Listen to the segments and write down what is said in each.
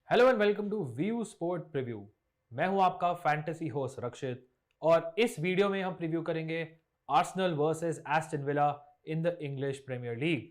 Hello and welcome to view sport preview. मैं हूं आपका फैंटेसी होस्ट रक्षित और इस वीडियो में हम प्रीव्यू करेंगे Arsenal versus Aston Villa in the English Premier League.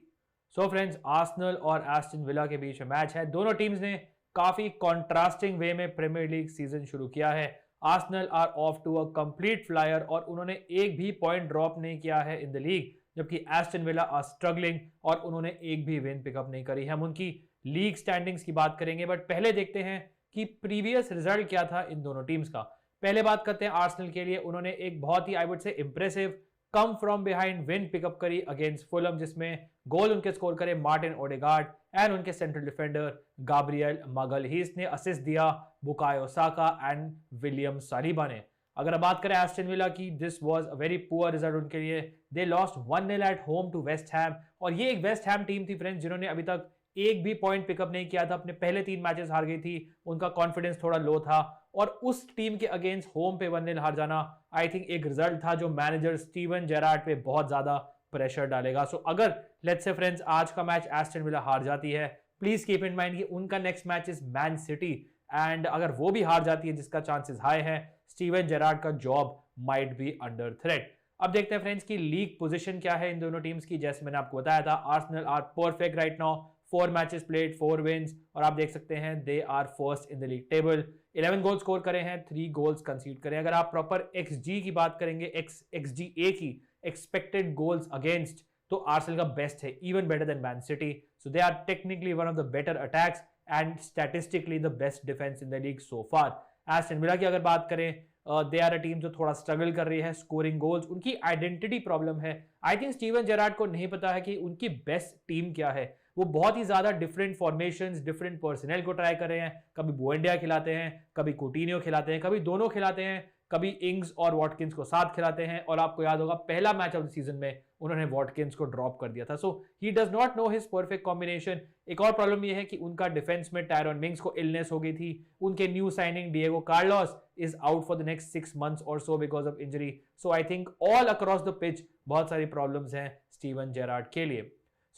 So friends, Arsenal और एस्टन विला के बीच में मैच है। दोनों टीम्स ने काफी कॉन्ट्रास्टिंग वे में प्रीमियर लीग सीजन शुरू किया है। Arsenal are off to a complete flyer और उन्होंने एक भी पॉइंट ड्रॉप नहीं किया है इन द लीग, जबकि एस्टन विला आर स्ट्रगलिंग और उन्होंने एक भी विन पिकअप नहीं करी है। हम उनकी लीग स्टैंडिंग्स की बात करेंगे, बट पहले देखते हैं कि प्रीवियस रिजल्ट क्या था इन दोनों टीम्स का। पहले बात करते हैं आर्सेनल के लिए। उन्होंने एक बहुत ही I would say impressive come from behind win pickup करी अगेंस्ट फुलम, जिसमें गोल उनके स्कोर करे मार्टिन ओडेगार्ड एंड उनके सेंट्रल डिफेंडर गाब्रियल मागालहीस ने असिस्ट दिया Bukayo Saka and William Saliba ने। अगर आप बात करें एस्टन विला की, this was a very poor result उनके लिए। They lost 1-0 at home to West Ham, और ये एक वेस्ट हैम टीम थी फ्रेंड्स जिन्होंने अभी तक एक भी पॉइंट पिकअप नहीं किया था। अपने पहले 3 मैचेस हार गई थी, उनका कॉन्फिडेंस थोड़ा लो था, और उस टीम के अगेंस्ट होम पे 1-0 हार जाना आई थिंक एक रिजल्ट था जो मैनेजर स्टीवन जेरार्ड पे बहुत ज्यादा प्रेशर डालेगा। सो अगर लेट्स से फ्रेंड्स आज का मैच एस्टन विला हार जाती है, प्लीज कीप इन माइंड कि उनका next match is man city, and अगर वो भी हार जाती है, जिसका चांसेस हाई है, स्टीवन जेरार्ड का job might be under threat. अब देखते हैं फ्रेंड्स की लीग पोजीशन क्या है इन दोनों टीम्स की। जैसे मैंने आपको बताया था, Arsenal are perfect right now, 4 matches played 4 wins, और आप देख सकते हैं they are first in the league table. 11 goal score करे हैं, 3 गोल्स कंसीड करे। अगर आप प्रॉपर एक्सजी की बात करेंगे, एक्सजीए की, एक्सपेक्टेड गोल्स अगेंस्ट, तो आर्सेनल का बेस्ट है, even better than Man City. So they are technically one of the better attacks and statistically the best defence in the league so far. Aston Villa की अगर बात करें, they are a team जो थोड़ा struggle कर रही है scoring goals. उनकी आइडेंटिटी प्रॉब्लम है। आई थिंक स्टीवन जेरार्ड को नहीं पता है कि उनकी बेस्ट टीम क्या है। वो बहुत ही ज्यादा डिफरेंट फॉर्मेशंस, डिफरेंट पर्सनल को ट्राई कर रहे हैं। कभी बुएंडिया खिलाते हैं, कभी कुटिन्यो खिलाते हैं, कभी दोनों खिलाते हैं, कभी इंग्स और वॉटकिंस को साथ खिलाते हैं। और आपको याद होगा पहला मैच ऑफ द सीजन में उन्होंने वॉटकिंस को ड्रॉप कर दिया था। So he does not know his perfect combination. एक और प्रॉब्लम यह है कि उनका डिफेंस में टायरॉन मिंग्स को इलनेस हो गई थी। उनके new signing Diego Carlos is out for the next 6 months और so because of injury. So I think all across the pitch बहुत सारी प्रॉब्लम्स हैं स्टीवन जेरार्ड के लिए।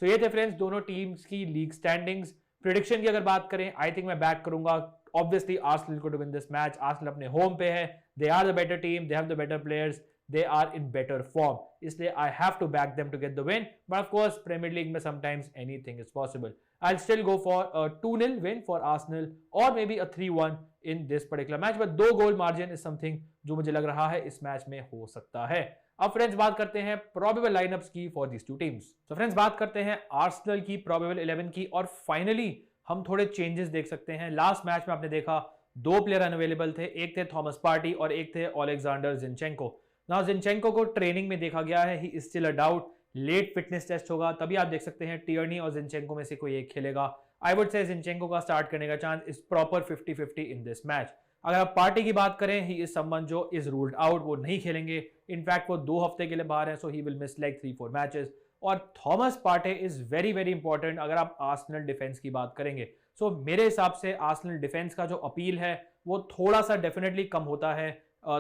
सो ये थे फ्रेंड्स दोनों टीम्स की लीग स्टैंडिंग्स। प्रेडिक्शन की अगर बात करें, आई थिंक मैं बैक करूंगा ऑब्वियसली आर्सेनल को to win this match. Arsenal अपने होम पे है, they are the better team, they have the better players, they are in better form, इसलिए I have to back them to get the win, but of course Premier League में sometimes anything is possible. I'll still go for a 2-0 win for Arsenal or maybe a 3-1 in this particular match, but 2 goal margin is something जो मुझे लग रहा है इस match में हो सकता है। अब फ्रेंड्स बात करते हैं प्रोबेबल लाइनअप्स की फॉर दीज टू टीम्स। तो फ्रेंड्स बात करते हैं आर्सेनल की प्रोबेबल 11 की, और फाइनली हम थोड़े चेंजेस देख सकते हैं। लास्ट मैच में आपने देखा 2 प्लेयर अनअवेलेबल थे, एक थे थॉमस पार्टी और एक थे ओलेक्जेंडर जिनचेंको। नाउ जिनचेंको को ट्रेनिंग में देखा गया है, he is still a doubt, late fitness test होगा तभी आप देख सकते हैं टियर्नी और जिनचेंको में से कोई एक खेलेगा। आई वुड से जिनचेंको का स्टार्ट करने का chance is proper 50-50 in this match. अगर आप पार्टी की बात करें, ही इज समवन जो इज रूल्ड आउट, वो नहीं खेलेंगे। इनफैक्ट वो 2 हफ्ते के लिए बाहर है, so he will miss like 3-4 matches. और Thomas Partey is very very important अगर आप आर्सेनल डिफेंस की बात करेंगे। सो मेरे हिसाब से आर्सेनल डिफेंस का जो अपील है वो थोड़ा सा डेफिनेटली कम होता है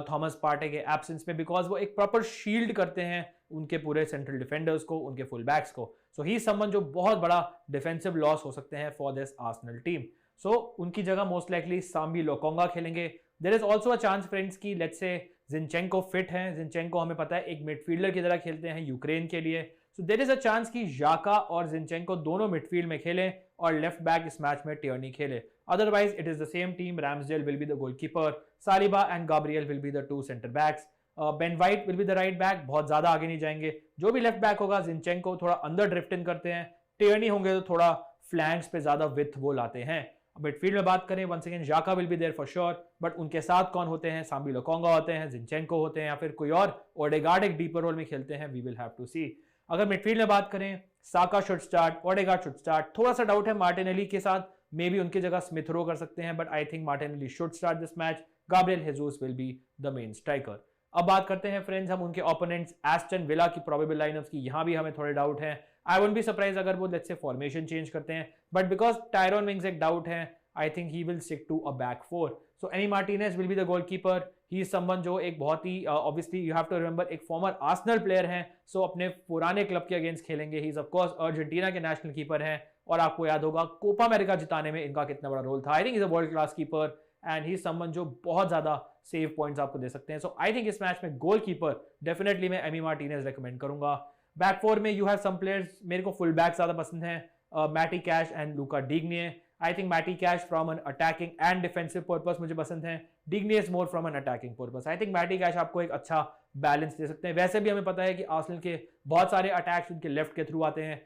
थॉमस पार्टे के एब्सेंस में, बिकॉज वो एक प्रॉपर शील्ड करते हैं उनके पूरे सेंट्रल डिफेंडर्स को, उनके फुल बैक्स को। सो ही समवन जो बहुत बड़ा डिफेंसिव लॉस हो सकते हैं for this Arsenal team. So उनकी जगह मोस्ट लाइकली साम्बी लोकोंगा खेलेंगे। There is also a chance friends की लेट्स से जिनचेंको फिट हैं। जिनचेंको हमें पता है एक मिडफील्डर की तरह खेलते हैं यूक्रेन के लिए। So there is a chance कि जाका और जिनचेंको दोनों मिडफील्ड में खेलें और लेफ्ट बैक इस मैच में टियर्नी खेले। Otherwise, it is the same team. Ramsdale will be the goalkeeper. Saliba and Gabriel will be the 2 center backs. Ben White will be the right back. बहुत ज्यादा आगे नहीं जाएंगे। जो भी लेफ्ट बैक होगा, जिनचेंको थोड़ा अंदर ड्रिफ्ट इन करते हैं, टियर्नी होंगे तो थोड़ा फ्लैंक्स पे ज्यादा विथ वो लाते हैं। मिडफील्ड में बात करें, once again Xhaka will be there for sure, but उनके साथ कौन होते हैं? साम्बी लोकोंगा होते हैं, जिनचेंको होते हैं, या फिर कोई और ओडेगार्ड एक डीपर रोल में खेलते हैं। We will have to see. अगर मिडफील्ड में बात करें, Saka should start, Odegaard should start. थोड़ा सा डाउट है मार्टिनेली के साथ, मे बी उनकी जगह स्मिथ रो कर सकते हैं, but I think Martinelli should start this match. Gabriel Jesus will be the main striker. अब बात करते हैं फ्रेंड्स हम उनके ओपोनेंट्स एस्टन विला की प्रोबेबल लाइनअप्स की। यहां भी हमें थोड़े डाउट हैं। आई वुडंट बी सरप्राइज अगर वो लेट्स से फॉर्मेशन चेंज करते हैं, बट बिकॉज टायरॉन मिंग्स एक डाउट है, I think he will stick to a back 4। So Emi Martinez will be the goalkeeper. He is someone जो एक बहुत ही obviously you have to remember एक former Arsenal player हैं, सो अपने पुराने क्लब के अगेंस्ट खेलेंगे। He is of course Argentina के नेशनल कीपर हैं और आपको याद होगा कोपा अमेरिका जिताने में इनका कितना बड़ा रोल था। I think is a world class keeper and he is someone जो बहुत ज्यादा सेव पॉइंट्स आपको दे सकते हैं। सो आई थिंक इस मैच में गोलकीपर डेफिनेटली मैं एमी मार्टिनेज रेकमेंड करूंगा। बैक फोर में यू हैव सम प्लेयर्स, मेरे को फुल बैक ज्यादा पसंद है, मैटी Cash and Lucas Digne. I think Matty Cash from an attacking and defensive purpose मुझे पसंद है, Digne is more from an attacking purpose. I think Matty Cash आपको एक अच्छा बैलेंस दे सकते हैं। वैसे भी हमें पता है कि आर्सेनल के बहुत सारे अटैक्स उनके लेफ्ट के थ्रू आते हैं।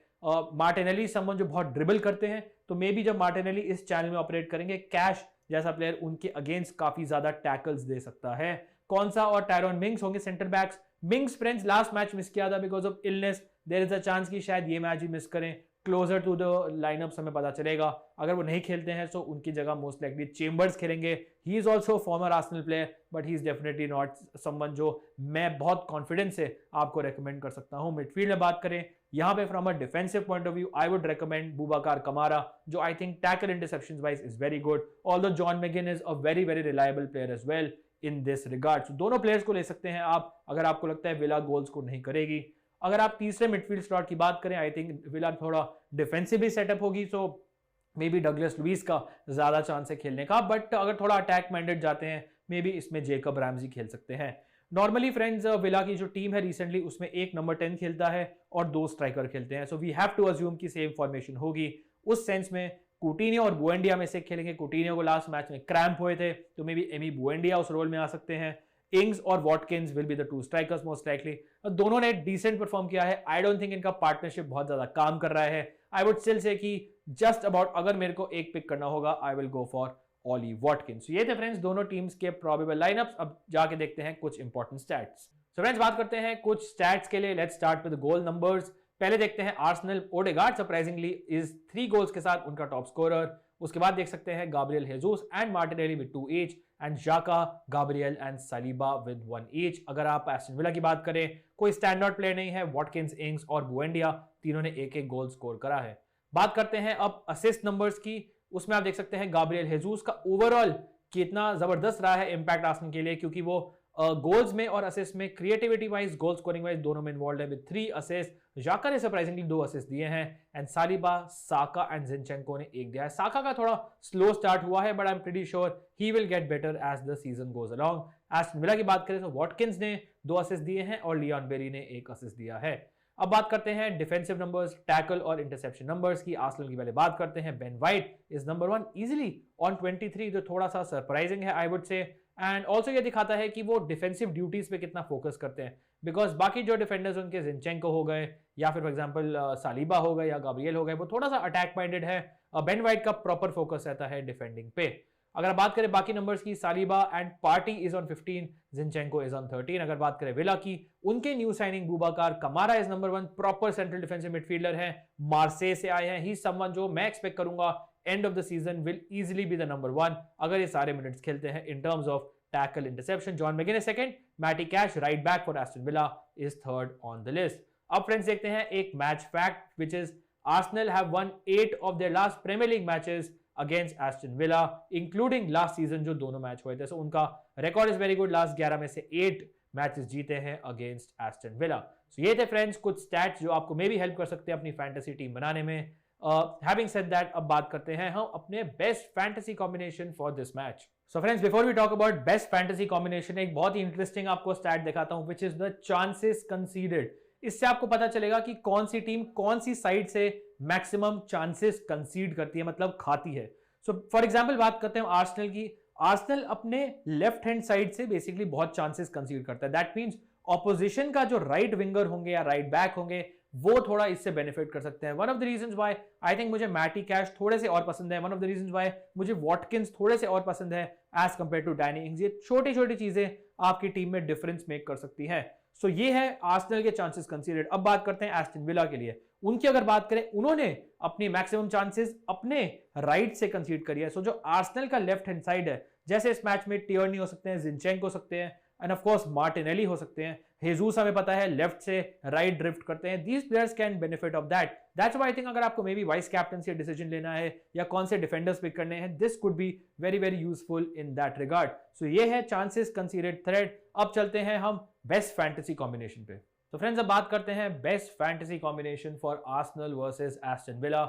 मार्टिनेली समवन जो बहुत ड्रिबल करते हैं, तो मे बी जब मार्टिनेली इस चैनल में ऑपरेट करेंगे, कैश जैसा प्लेयर उनके अगेंस्ट काफी ज्यादा टैकल्स दे सकता है। कौन सा और टायरॉन मिंग्स होंगे centre backs. Mings friends last match miss किया था because of illness, there is a chance कि शायद ये मैच ही मिस करें। क्लोजर टू द लाइनअप हमें पता चलेगा, अगर वो नहीं खेलते हैं तो उनकी जगह मोस्ट लाइकली चेम्बर्स खेलेंगे। He is also farmer Arsenal player but he is definitely not someone जो मैं बहुत कॉन्फिडेंस से आपको रेकमेंड कर सकता हूं। मिडफील्ड में बात करें, यहाँ पे from a defensive point of view I would recommend Boubacar Kamara, जो I think tackle interceptions wise is very good, although John McGinn is a very very reliable player as well in this regard. दोनों players को ले सकते हैं आप अगर आपको लगता है विला गोल्स को नहीं करेगी। अगर आप तीसरे मिडफील्ड स्लॉट की बात करें, आई थिंक विला थोड़ा डिफेंसिवली सेटअप होगी, सो मे बी डगलस लुइस का ज्यादा चांस है खेलने का, बट अगर थोड़ा अटैक माइंडेड जाते हैं मे बी इसमें जेकब रैमजी खेल सकते हैं। नॉर्मली फ्रेंड्स विला की जो टीम है रिसेंटली उसमें एक नंबर 10 खेलता है और 2 स्ट्राइकर खेलते हैं, so we have to assume की सेम फॉर्मेशन होगी। उस सेंस में कुटिन्यो और बुएंडिया में से खेलेंगे। कुटिन्यो को लास्ट मैच में क्रैम्प हुए थे, तो मे बी एमी बुएंडिया उस रोल में आ सकते हैं। इंग्स और Watkins will be the 2 strikers most likely. दोनों ने डिसेंट परफॉर्म किया है, आई डोंट थिंक इनका पार्टनरशिप बहुत ज्यादा काम कर रहा है। आई वुड स्टिल से कि जस्ट अबाउट अगर मेरे को एक पिक करना होगा I will go for Ollie Watkins. ये थे फ्रेंड्स दोनों टीम्स के प्रोबेबल लाइनअप्स। अब जाके देखते हैं कुछ इंपॉर्टेंट स्टैट्स। सो फ्रेंड्स बात करते हैं कुछ स्टैट्स के लिए। Let's start with goal numbers. पहले देखते हैं Arsenal, Odegaard surprisingly is 3 goals के साथ उनका टॉप स्कोरर। उसके बाद देख सकते हैं Gabriel Jesus and Martinelli with 2 each and Xhaka, Gabriel and Saliba with 1 each. अगर आप एस्टन विला की बात करें, कोई स्टैंड आउट प्लेयर नहीं है, वॉटकिंस, इंग्स और बुएंडिया तीनों ने एक एक गोल स्कोर करा है। बात करते हैं अब असिस्ट नंबर्स की। उसमें आप देख सकते हैं गाब्रियल हेजूस का ओवरऑल कितना जबरदस्त रहा है इंपैक्ट आर्सेनल के लिए, क्योंकि वो गोल्स में और असिस्ट में क्रिएटिविटी वाइज, गोल स्कोरिंग वाइज दोनों में इन्वॉल्व है विद 3 असिस्ट। जाका ने सरप्राइजिंगली 2 असिस्ट दिए हैं एंड सालिबा, साका एंड जिनचेंको ने 1 दिया है। साका का थोड़ा स्लो स्टार्ट हुआ है but I am pretty sure he will get better as the season goes along. Aston Villa की बात करें तो वॉटकिंस ने 2 असिस्ट दिए हैं और लियोन बेरी ने 1 असिस्ट दिया है। अब बात करते हैं डिफेंसिव नंबर्स, टैकल और इंटरसेप्शन नंबर्स की। आर्सेनल की पहले बात करते हैं। Ben white is number 1 easily on 23, जो थोड़ा सा सरप्राइजिंग है आई वुड से, एंड ऑल्सो ये दिखाता है कि वो डिफेंसिव ड्यूटीज पे कितना फोकस करते हैं, बिकॉज बाकी जो डिफेंडर्स उनके जिनचेंको हो गए या फिर फॉर एग्जांपल सालिबा हो गए या गाब्रियल हो गए, वो थोड़ा सा अटैक माइंडेड है। बेन वाइट का प्रॉपर फोकस रहता है डिफेंडिंग पे। अगर बात करें बाकी नंबर्स की, Saliba and party is on 15, Zinchenko is on 13। अगर बात करें विला की, उनके new signing Boubacar Kamara is number 1, proper central defensive midfielder है, मार्से से आए हैं। ही समवन जो मैं एक्सपेक्ट करूंगा end of the season will easily be the number 1 अगर ये सारे मिनट्स खेलते हैं in terms of tackle, interception. John McGinn is second, Matty Cash right back for Aston Villa is third on the list. अब friends देखते हैं एक match fact which is Arsenal have won 8 of their last Premier League matches against Aston Villa, including last season जो दोनों match हुए थे। सो उनका record is very good, last 11 में से 8 मैचेस जीते हैं अगेंस्ट एस्टन विला। सो ये थे फ्रेंड्स कुछ स्टैट्स जो आपको मे भी हेल्प कर सकते हैं अपनी फैंटेसी टीम बनाने में। हैविंग सेड दैट, अब बात करते हैं हम अपने best fantasy combination for this match. So friends before we talk about best fantasy combination, एक बहुत ही इंटरेस्टिंग आपको स्टैट दिखाता हूं which is the chances conceded. इससे आपको पता चलेगा कि कौन सी टीम कौन सी साइड से मैक्सिमम चांसेस कंसीड करती है, मतलब खाती है। सो फॉर एग्जांपल बात करते हैं आर्सेनल की। आर्सेनल अपने लेफ्ट हैंड साइड से बेसिकली बहुत चांसेस कंसीड करता है। दैट मींस ऑपोजिशन का जो राइट विंगर होंगे या राइट बैक होंगे वो थोड़ा इससे बेनिफिट कर सकते हैं। One of the reasons why I think मुझे मैटी कैश थोड़े से और पसंद है, one of the reasons why मुझे वॉटकिंस थोड़े से और पसंद है एज कंपेयर टू डैनी इंग्स। ये छोटी छोटी चीजें आपकी टीम में डिफरेंस मेक कर सकती हैं। सो ये है आर्सेनल के चांसेस कंसीडर्ड। अब बात करते हैं एस्टन विला के लिए। उनकी अगर बात करें, उन्होंने अपनी मैक्सिमम चांसेस अपने राइट से कंसीड करी है। सो जो आर्सेनल का लेफ्ट हैंड साइड है, जैसे इस मैच में टियर्नी हो सकते हैं, जिनचेंको हो सकते हैं एंड ऑफ कोर्स मार्टिनेली हो सकते हैं, हेजूस हमें पता है लेफ्ट से राइट ड्रिफ्ट करते हैं। These players can benefit of that. That's why I think अगर आपको may be vice captaincy decision लेना है या कौन से डिफेंडर्स पिक करने हैं, this could be very very useful in that regard. So ये है चांसेस कंसीडर्ड थ्रेड। अब चलते हैं हम बेस्ट फैंटेसी कॉम्बिनेशन पे। तो फ्रेंड्स अब बात करते हैं best fantasy combination for Arsenal versus Aston villa.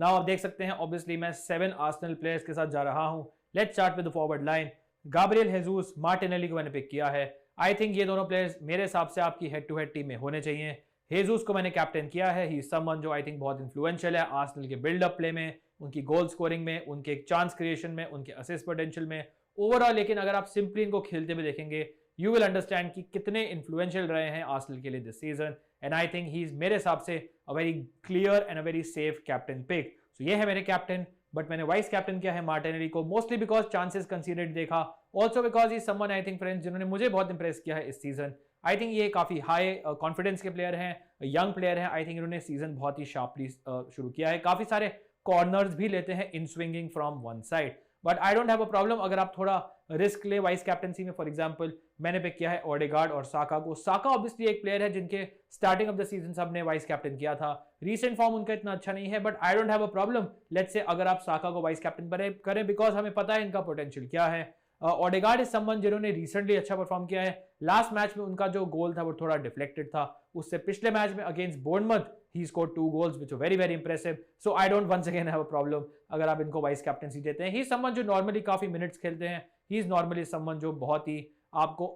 Now आप देख सकते हैं ऑब्वियसली मैं 7 आर्सेनल प्लेयर्स के साथ जा रहा हूं। Let's start with the forward line. Gabriel Jesus, Martinelli को मैंने पिक किया है। आई थिंक ये दोनों प्लेयर्स मेरे हिसाब से आपकी हेड टू हेड टीम में होने चाहिए। हेजूस को मैंने कैप्टन किया है। ही समवन जो आई थिंक बहुत इन्फ्लुएंशियल है आर्सेनल के बिल्डअप प्ले में, उनकी गोल स्कोरिंग में, उनके चांस क्रिएशन में, उनके असिस्ट पोटेंशियल में, ओवरऑल। लेकिन अगर आप सिंपली इनको खेलते हुए देखेंगे यू विल अंडरस्टैंड कि कितने इन्फ्लुएंशियल रहे हैं आर्सेनल के लिए this season. And I think he is मेरे हिसाब से a very clear and a very safe captain pick. So ये है मेरे कैप्टन, बट मैंने वाइस कैप्टन किया है मार्टिनेली को, मोस्टली बिकॉज चांसेस कंसीडर्ड देखा, also because he someone I think friends जिन्होंने मुझे बहुत इंप्रेस किया है इस सीजन। आई थिंक ये काफी हाई कॉन्फिडेंस के प्लेयर हैं, यंग प्लेयर हैं। आई थिंक इन्होंने सीजन बहुत ही शार्पली शुरू किया है, काफी सारे कॉर्नर्स भी लेते हैं इन swinging from one side. But I don't have a problem अगर आप थोड़ा रिस्क ले वाइस कैप्टनसी में। फॉर एग्जांपल मैंने पिक किया है ओडेगार्ड और साका को। साका ऑब्वियसली एक प्लेयर है जिनके स्टार्टिंग ऑफ द सीजन सबने वाइस कैप्टन किया था। रीसेंट फॉर्म उनका इतना अच्छा नहीं है, but I don't have a problem let's say अगर आप साका को वाइस कैप्टन करें बिकॉज हमें पता है इनका पोटेंशियल क्या है। ओडेगार्ड इज समवन जिन्होंने रिसेंटली अच्छा परफॉर्म किया है। लास्ट मैच में उनका जो गोल था वो थोड़ा डिफ्लेक्टेड था। उससे पिछले मैच में against Bournemouth he scored 2 goals which were very very impressive. So I don't once again have a problem अगर आप इनको वाइस कैप्टनसी देते हैं। ही समवन जो नॉर्मली काफी मिनट्स खेलते हैं। ही इज नॉर्मली समवन जो बहुत ही आपको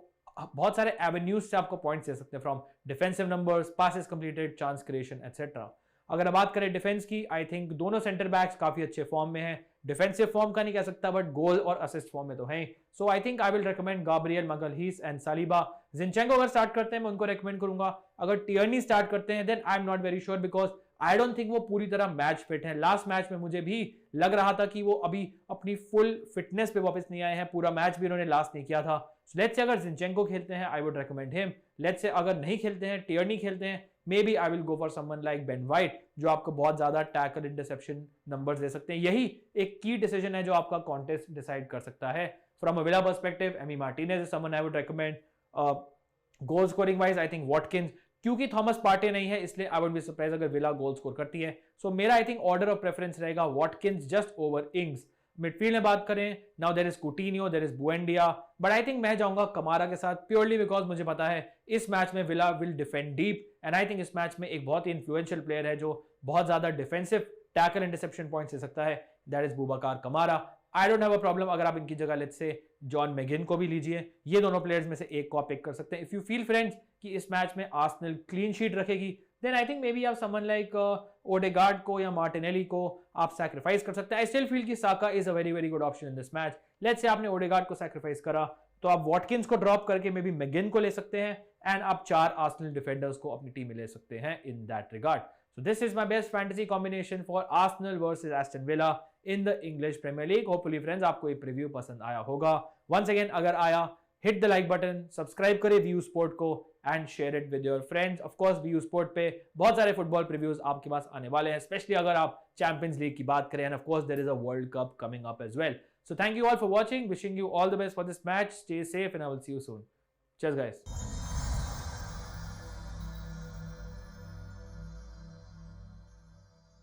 बहुत सारे एवेन्यूज से आपको पॉइंट्स दे सकते हैं, from defensive numbers, passes completed, chance creation etcetera. अगर बात करें डिफेंस की, आई थिंक दोनों सेंटर बैक्स काफी अच्छे फॉर्म में हैं। डिफेंसिव फॉर्म का नहीं कह सकता बट गोल और असिस्ट फॉर्म में तो हैं। So I think I will recommend Gabriel Magalhães and Saliba. Zinchenko अगर स्टार्ट करते हैं मैं उनको रिकमेंड करूंगा। अगर टियर्नी स्टार्ट करते हैं then I am not very sure because I don't think वो पूरी तरह मैच फिट है। लास्ट मैच में मुझे भी लग रहा था कि वो अभी अपनी फुल फिटनेस पे वापस नहीं आए हैं। पूरा मैच भी उन्होंने लास्ट नहीं किया था। So लेट्स से अगर जिनचेंको खेलते हैं I would recommend him. Let's say अगर नहीं खेलते हैं, टियर्नी खेलते हैं, maybe I will go for someone like Ben White जो आपको बहुत ज्यादा टैकल इंटरसेप्शन नंबर्स दे सकते हैं। यही एक की डिसीजन है जो आपका कॉन्टेस्ट डिसाइड कर सकता है। From a Villa perspective Emi Martinez is someone I would recommend. Goal scoring wise I think Watkins, क्योंकि थॉमस पार्टे नहीं है इसलिए आई वुड बी सरप्राइज अगर विला गोल स्कोर करती है। सो मेरा I think order of preference रहेगा Watkins just over Ings. Midfield में बात करें, now there is Coutinho, there is Buendia, but I think मैं जाऊंगा कमारा के साथ प्योरली बिकॉज मुझे पता है इस मैच में villa will defend deep and I think इस मैच में एक बहुत ही इन्फ्लुएंशियल प्लेयर है जो बहुत ज्यादा डिफेंसिव टैकल इंटरसेप्शन पॉइंट्स दे सकता है, that is Boubacar Kamara. I don't have a problem अगर आप इनकी जगह लेट्स से जॉन मैगिन को भी लीजिए। ये दोनों प्लेयर्स में से एक को आप पिक कर सकते हैं। इफ यू फील फ्रेंड्स कि इस मैच में आर्सेनल क्लीन शीट रखेगी then I think maybe आप समवन लाइक ओडेगार्ड को या मार्टिनेली को आप सैक्रिफाइस कर सकते हैं। आई स्टिल फील कि साका is a very very good option in this match. Let's say आपने ओडेगार्ड को सैक्रिफाइस करा तो आप वॉटकिंस को ड्रॉप करके मे बी मैगिन को ले सकते हैं एंड आप 4 आर्सेनल डिफेंडर्स को अपनी टीम में ले सकते हैं इन that regard. So this is my best fantasy combination for Arsenal versus Aston Villa in the English Premier League. Hopefully friends आपको ये प्रीव्यू पसंद आया होगा। Once again अगर आया hit the like button, subscribe करें व्यू स्पोर्ट को and share it with your friends. Of course view sport पे बहुत सारे फुटबॉल प्रीव्यूज आपके पास आने वाले हैं, स्पेशली अगर आप चैंपियंस लीग की बात करें and of course there is a World Cup coming up as well. So thank you all for watching. Wishing you all the best for this match. Stay safe and I will see you soon. Cheers guys.